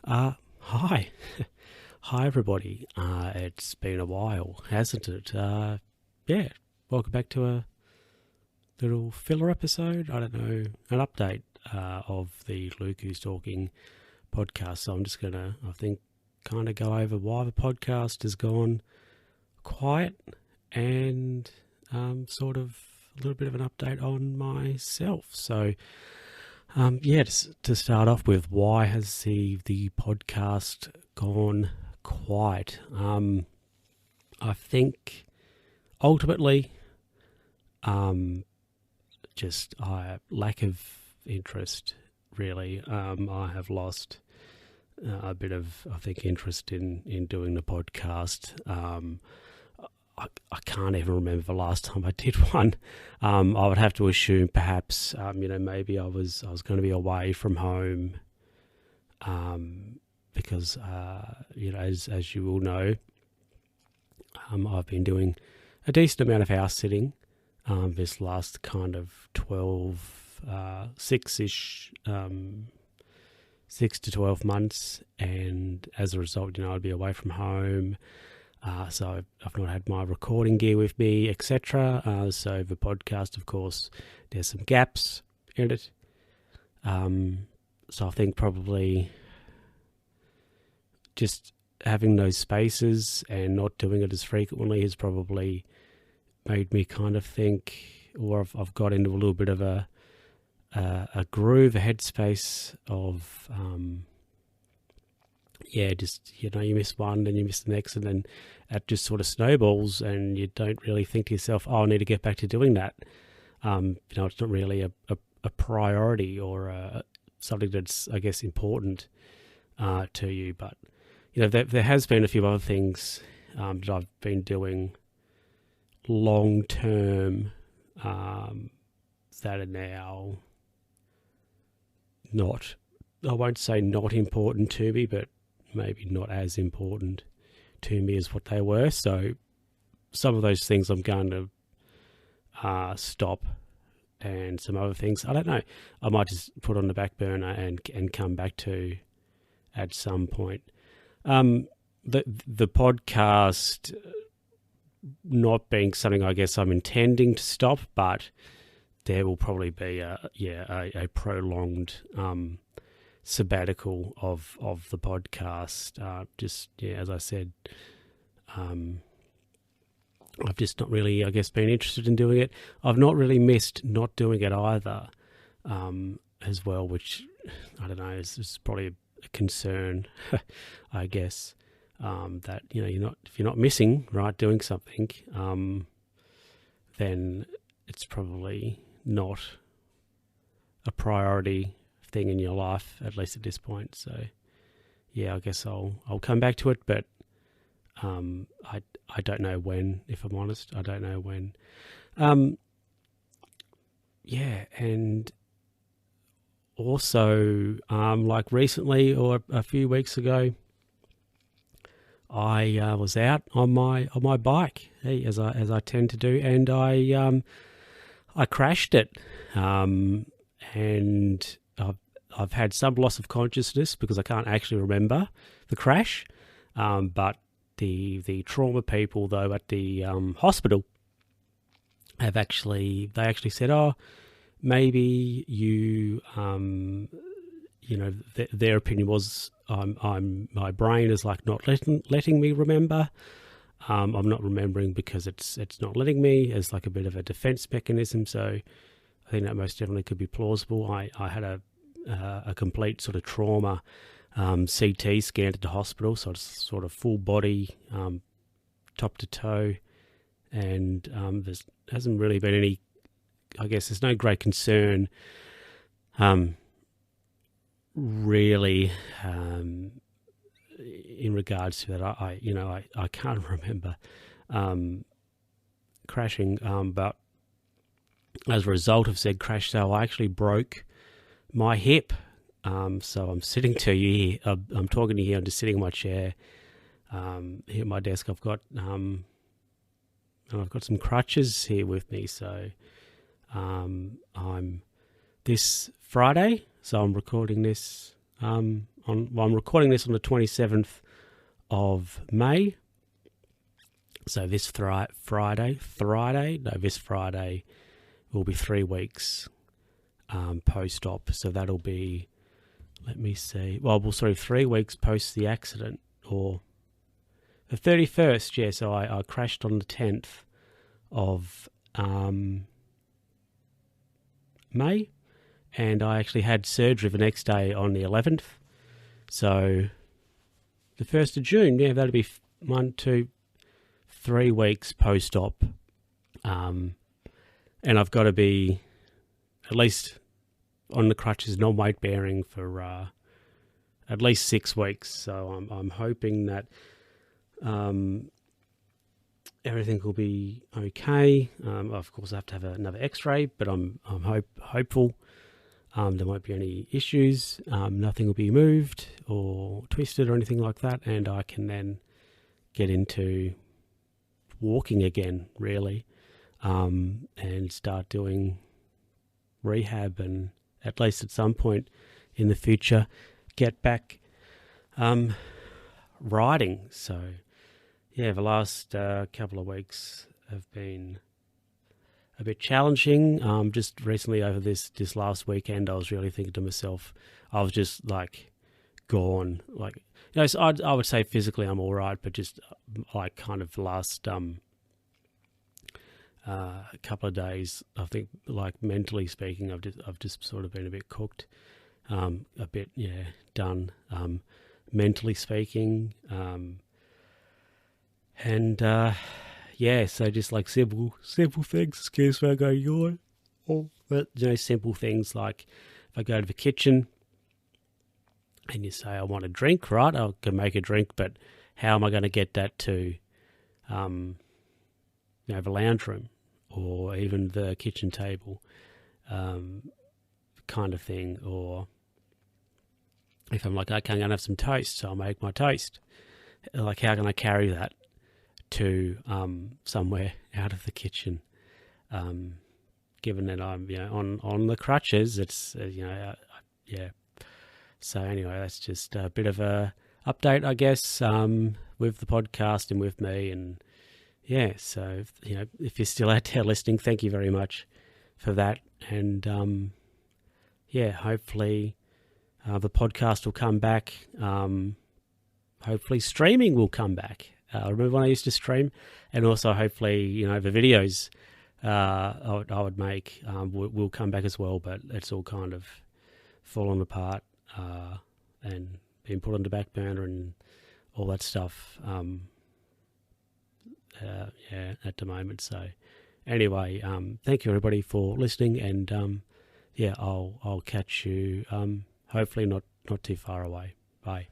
Hi. Hi, everybody. It's been a while, hasn't it? Yeah, welcome back to a little filler episode. I don't know, an update of the Luke Who's Talking podcast. So I'm just going to, I think, kind of go over why the podcast has gone quiet and sort of a little bit of an update on myself. So, to start off with, why has the podcast gone quiet? I think ultimately, just lack of interest. Really, I have lost a bit of, I think, interest in doing the podcast. I can't even remember the last time I did one. I would have to assume perhaps, maybe I was going to be away from home, because as you all know, I've been doing a decent amount of house sitting this last kind of 6 to 12 months, and as a result, I'd be away from home. So I've not had my recording gear with me, etc. So the podcast, of course, there's some gaps in it. So I think probably just having those spaces and not doing it as frequently has probably made me kind of think, or I've got into a little bit of a groove, a headspace of you miss one, then you miss the next, and then it just sort of snowballs, and you don't really think to yourself, I need to get back to doing that. It's not really a priority or something that's, I guess, important to you. But, there has been a few other things that I've been doing long term that are now not, I won't say not important to me, but maybe not as important to me as what they were. So some of those things I'm going to stop, and some other things, I don't know, I might just put on the back burner and come back to at some point. The podcast not being something I guess I'm intending to stop, but there will probably be a prolonged sabbatical of the podcast. As I said, I've just not really, I guess, been interested in doing it. I've not really missed not doing it either, as well, which I don't know is probably a concern, I guess. That if you're not missing, right, doing something, then it's probably not a priority thing in your life, at least at this point. So I guess I'll come back to it, but I don't know when, if I'm honest. I don't know when. And also, like recently or a few weeks ago, I was out on my bike, as I tend to do, and I crashed it, and I've had some loss of consciousness because I can't actually remember the crash, but the trauma people though at the hospital they actually said, oh, maybe you their opinion was my brain is like not letting me remember. I'm not remembering because it's not letting me, as like a bit of a defense mechanism. So I think that most definitely could be plausible. I had a complete sort of trauma CT scan at the hospital, so it's sort of full body, top to toe, and there hasn't really been any, I guess there's no great concern really in regards to that. I can't remember crashing, but as a result of said crash, so I actually broke my hip. So I'm sitting to you here, I'm talking to you here, I'm just sitting in my chair, here at my desk. I've got some crutches here with me, so I'm this Friday, so I'm recording this on I'm recording this on the 27th of May. So this Friday will be 3 weeks post-op. So that'll be, let me see, 3 weeks post the accident, or the 31st, yeah. So I crashed on the 10th of May, and I actually had surgery the next day on the 11th. So the 1st of June, yeah, that'll be 3 weeks post-op. And I've got to be at least on the crutches, non-weight bearing, for at least 6 weeks. So I'm hoping that everything will be okay. Of course, I have to have another X-ray, but I'm hopeful there won't be any issues. Nothing will be moved or twisted or anything like that, and I can then get into walking again, really, and start doing rehab, and at least at some point in the future get back riding. So yeah, the last couple of weeks have been a bit challenging. Just recently over this last weekend, I was really thinking to myself, I was just like gone. Like, so I would say physically I'm all right, but just like kind of the last couple of days, I think, like mentally speaking, I've just sort of been a bit cooked, a bit done, mentally speaking, and so just like simple things. Excuse me, I go yawn. But simple things like if I go to the kitchen and you say I want a drink, right? I can make a drink, but how am I going to get that to, the lounge room or even the kitchen table, kind of thing? Or if I'm like, okay, I'm going to have some toast, so I'll make my toast. Like, how can I carry that to somewhere out of the kitchen? Given that I'm on the crutches, it's yeah. So anyway, that's just a bit of a update, I guess, with the podcast and with me. And yeah, so if you're still out there listening, thank you very much for that. And hopefully the podcast will come back. Hopefully streaming will come back. I remember when I used to stream, and also hopefully the videos I would make will come back as well. But it's all kind of fallen apart and being put on the back burner and all that stuff. At the moment. So anyway, thank you everybody for listening, and I'll catch you hopefully not too far away. Bye.